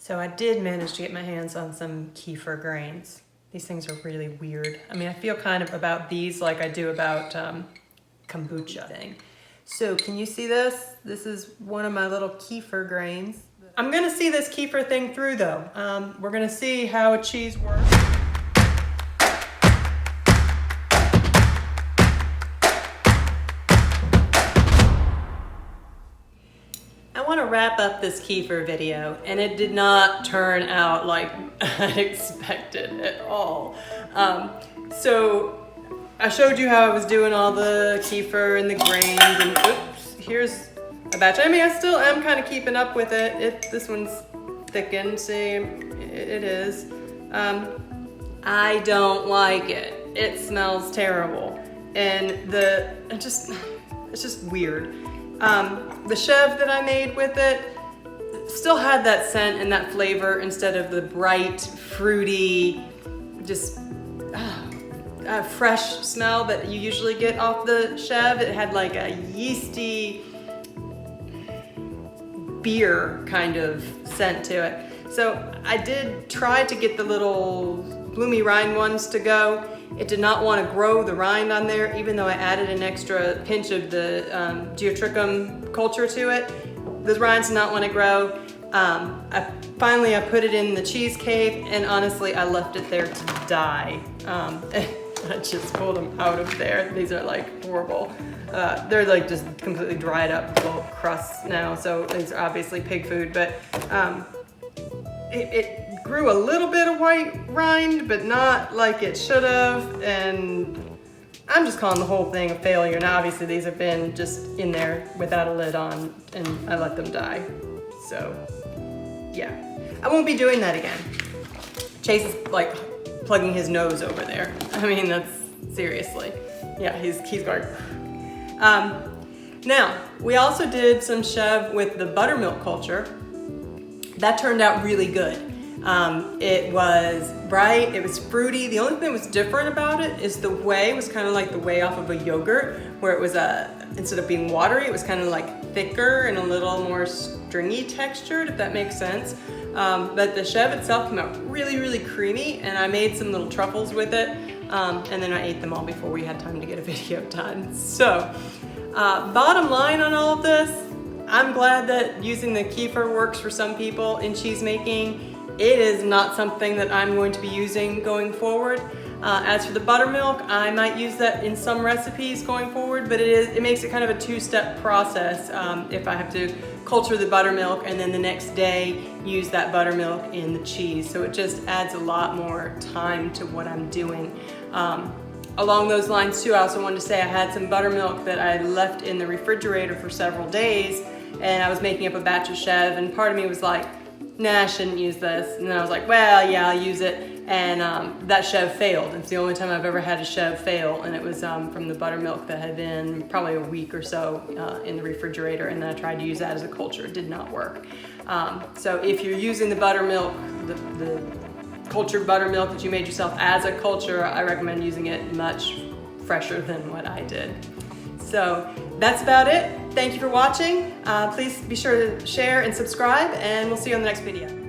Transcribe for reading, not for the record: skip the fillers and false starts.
So I did manage to get my hands on some kefir grains. These things are really weird. I mean, I feel kind of about these like I do about kombucha thing. So can you see this? This is one of my little kefir grains. I'm gonna see this kefir thing through though. We're gonna see how a cheese works. I want to wrap up this kefir video, and it did not turn out like I expected at all. So I showed you how I was doing all the kefir and the grains, and oops, here's a batch. I mean, I still am kind of keeping up with it. This one's thickened, see, it is. I don't like it. It smells terrible, and it's just weird. The chev that I made with it still had that scent and that flavor instead of the bright, fruity, just fresh smell that you usually get off the chev. It had like a yeasty beer kind of scent to it. So I did try to get the little bloomy rind ones to go. It did not want to grow the rind on there, even though I added an extra pinch of the geotrichum culture to it. The rinds did not want to grow. Finally, I put it in the cheese cave, and honestly, I left it there to die. I just pulled them out of there. These are like horrible. They're like just completely dried up little crusts now, so these are obviously pig food, but it grew a little bit of white rind, but not like it should have, and I'm just calling the whole thing a failure. Now obviously these have been just in there without a lid on, and I let them die. So yeah, I won't be doing that again. Chase is like plugging his nose over there. I mean, that's seriously. Yeah, he's going. Now, we also did some chev with the buttermilk culture. That turned out really good. It was bright, it was fruity. The only thing that was different about it is the whey was kind of like the whey off of a yogurt, where it was instead of being watery, it was kind of like thicker and a little more stringy textured, if that makes sense. But the chev itself came out really, really creamy, and I made some little truffles with it, and then I ate them all before we had time to get a video done. So, bottom line on all of this, I'm glad that using the kefir works for some people in cheese making. It is not something that I'm going to be using going forward. As for the buttermilk, I might use that in some recipes going forward, but it makes it kind of a two-step process if I have to culture the buttermilk and then the next day use that buttermilk in the cheese. So it just adds a lot more time to what I'm doing. Along those lines too, I also wanted to say I had some buttermilk that I left in the refrigerator for several days, and I was making up a batch of chev, and part of me was like, nah, I shouldn't use this. And then I was like, well, yeah, I'll use it. And that chev failed. It's the only time I've ever had a chev fail, and it was from the buttermilk that had been probably a week or so in the refrigerator, and then I tried to use that as a culture. It did not work. So if you're using the buttermilk, the cultured buttermilk that you made yourself as a culture, I recommend using it much fresher than what I did. So that's about it. Thank you for watching. Please be sure to share and subscribe, and we'll see you on the next video.